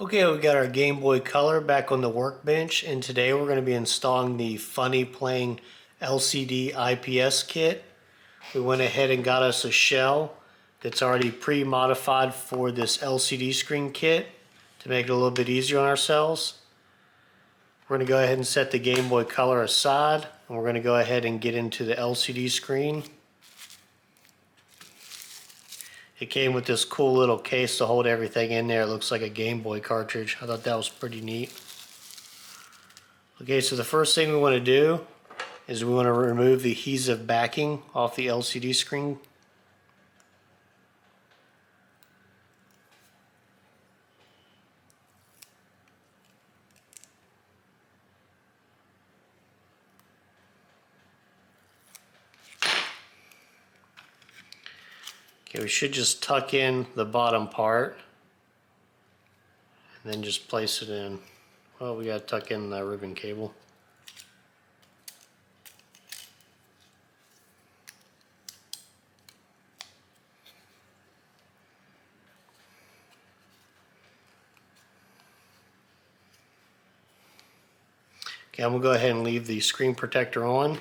Okay, we got our Game Boy Color back on the workbench, and today we're going to be installing the Funny Playing LCD IPS kit. We went ahead and got us a shell that's already pre-modified for this LCD screen kit to make it a little bit easier on ourselves. We're going to go ahead and set the Game Boy Color aside, and we're going to go ahead and get into the LCD screen. It came with this cool little case to hold everything in there. It looks like a Game Boy cartridge. I thought that was pretty neat. Okay, so the first thing we want to do is we want to remove the adhesive backing off the LCD screen. Okay, we should just tuck in the bottom part and then just place it in. Well, we got to tuck in the ribbon cable. Okay, I'm going to go ahead and leave the screen protector on.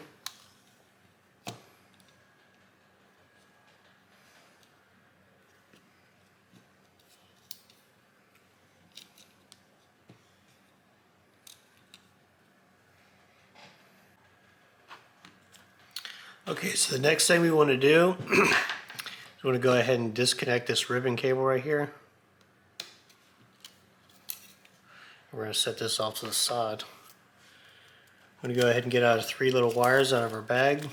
Okay, so the next thing we want to do is we want to go ahead and disconnect this ribbon cable right here. We're going to set this off to the side. I'm going to go ahead and get out 3 little wires out of our bag.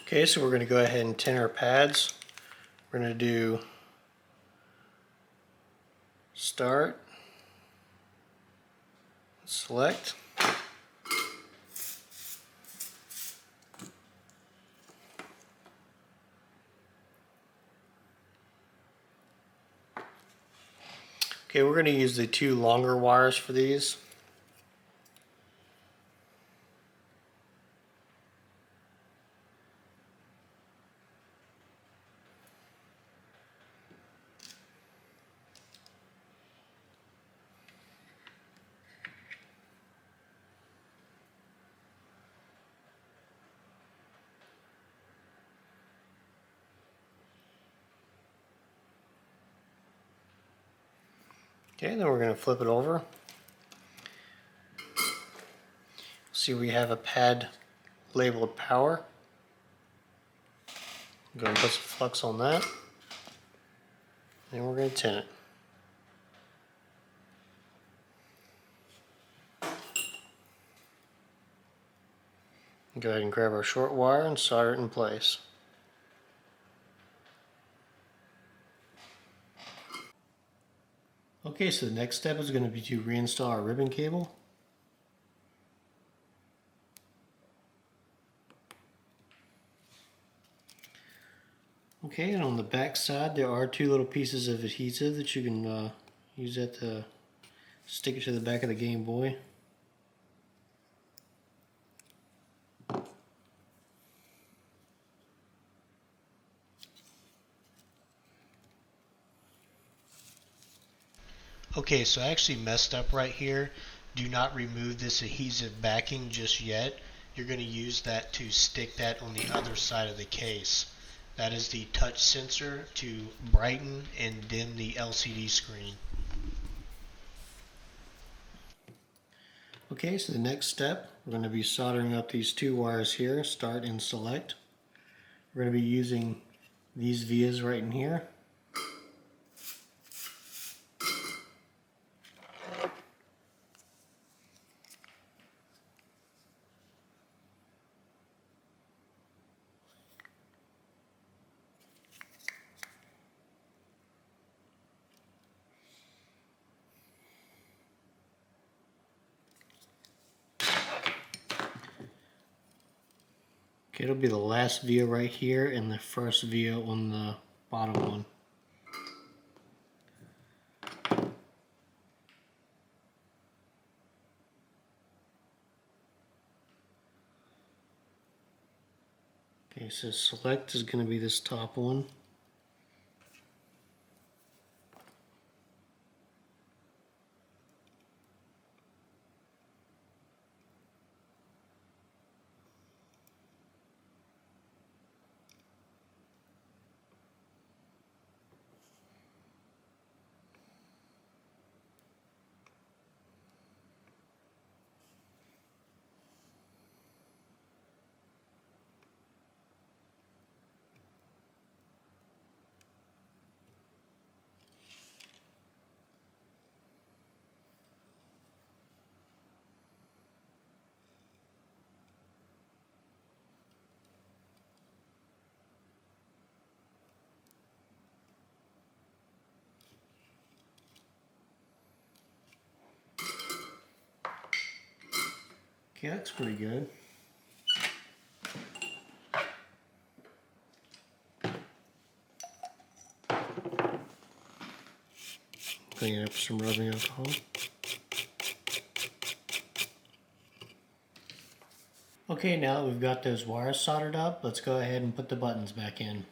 Okay, so we're going to go ahead and tin our pads. We're going to do start, select. Okay, we're going to use the 2 longer wires for these. Okay, then we're going to flip it over. See, we have a pad labeled power. Go and put some flux on that. And we're going to tin it. Go ahead and grab our short wire and solder it in place. Okay, so the next step is going to be to reinstall our ribbon cable. Okay, and on the back side there are 2 little pieces of adhesive that you can use that to stick it to the back of the Game Boy. Okay, so I actually messed up right here. Do not remove this adhesive backing just yet. You're going to use that to stick that on the other side of the case. That is the touch sensor to brighten and dim the LCD screen. Okay, so the next step, we're going to be soldering up these 2 wires here, start and select. We're going to be using these vias right in here. Okay, it'll be the last via right here and the first via on the bottom one. Okay, so select is going to be this top one. Okay, that's pretty good. Clean it up with some rubbing alcohol. Okay, now that we've got those wires soldered up, let's go ahead and put the buttons back in.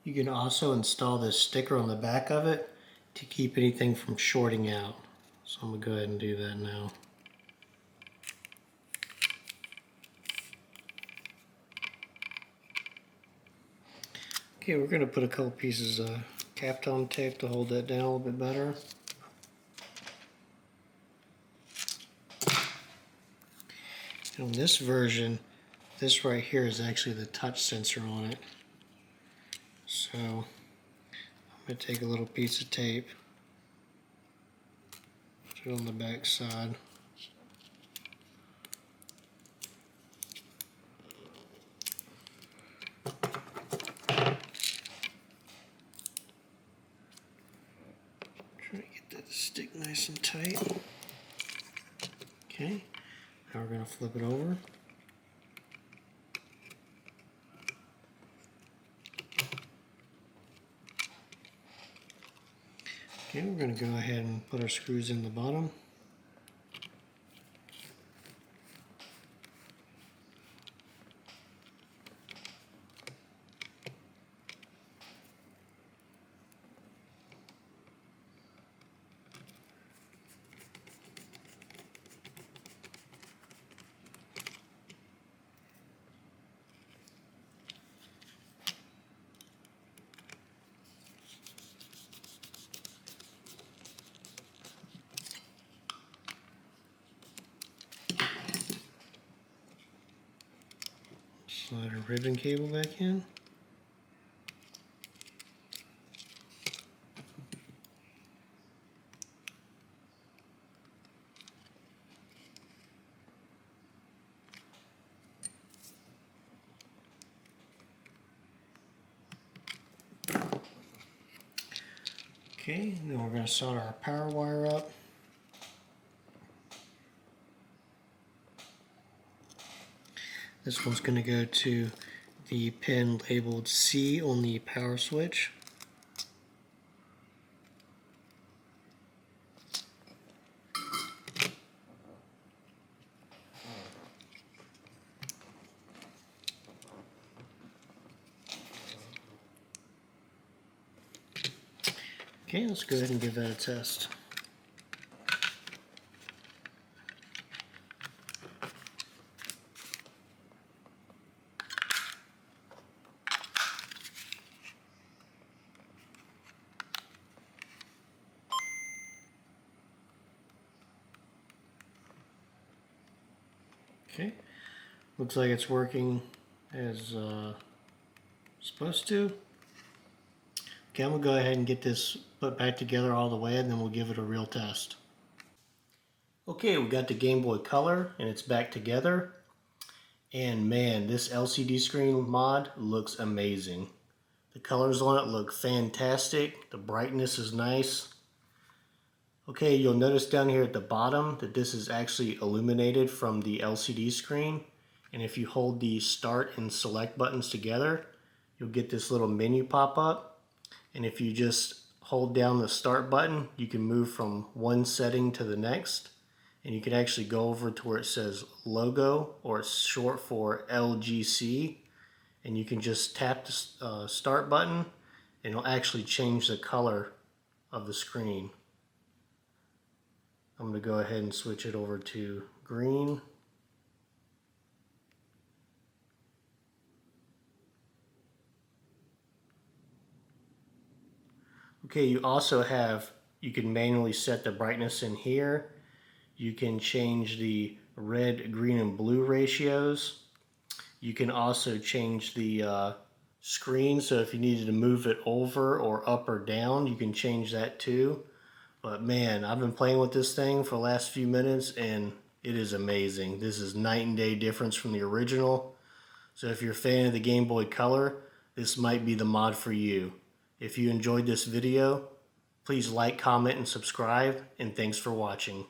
You can also install this sticker on the back of it to keep anything from shorting out. So I'm going to go ahead and do that now. Okay, we're going to put a couple pieces of Kapton tape to hold that down a little bit better. And on this version, this right here is actually the touch sensor on it. So I'm going to take a little piece of tape, put it on the back side. Try to get that to stick nice and tight. Okay, now we're going to flip it over. Okay, we're going to go ahead and put our screws in the bottom. Slide our ribbon cable back in. Okay, then we're going to solder our power wire up. This one's going to go to the pin labeled C on the power switch. Okay, let's go ahead and give that a test. Okay, looks like it's working as supposed to. Okay, I'm gonna go ahead and get this put back together all the way, and then we'll give it a real test. Okay, we got the Game Boy Color and it's back together. And man, this LCD screen mod looks amazing. The colors on it look fantastic. The brightness is nice. Okay, you'll notice down here at the bottom that this is actually illuminated from the LCD screen. And if you hold the start and select buttons together, you'll get this little menu pop up. And if you just hold down the start button, you can move from one setting to the next. And you can actually go over to where it says logo, or it's short for LGC. And you can just tap the start button and it'll actually change the color of the screen. I'm going to go ahead and switch it over to green. Okay, you also have, you can manually set the brightness in here. You can change the red, green, and blue ratios. You can also change the screen, so if you needed to move it over or up or down, you can change that too. But man, I've been playing with this thing for the last few minutes and it is amazing. This is night and day difference from the original. So if you're a fan of the Game Boy Color, this might be the mod for you. If you enjoyed this video, please like, comment, and subscribe, and thanks for watching.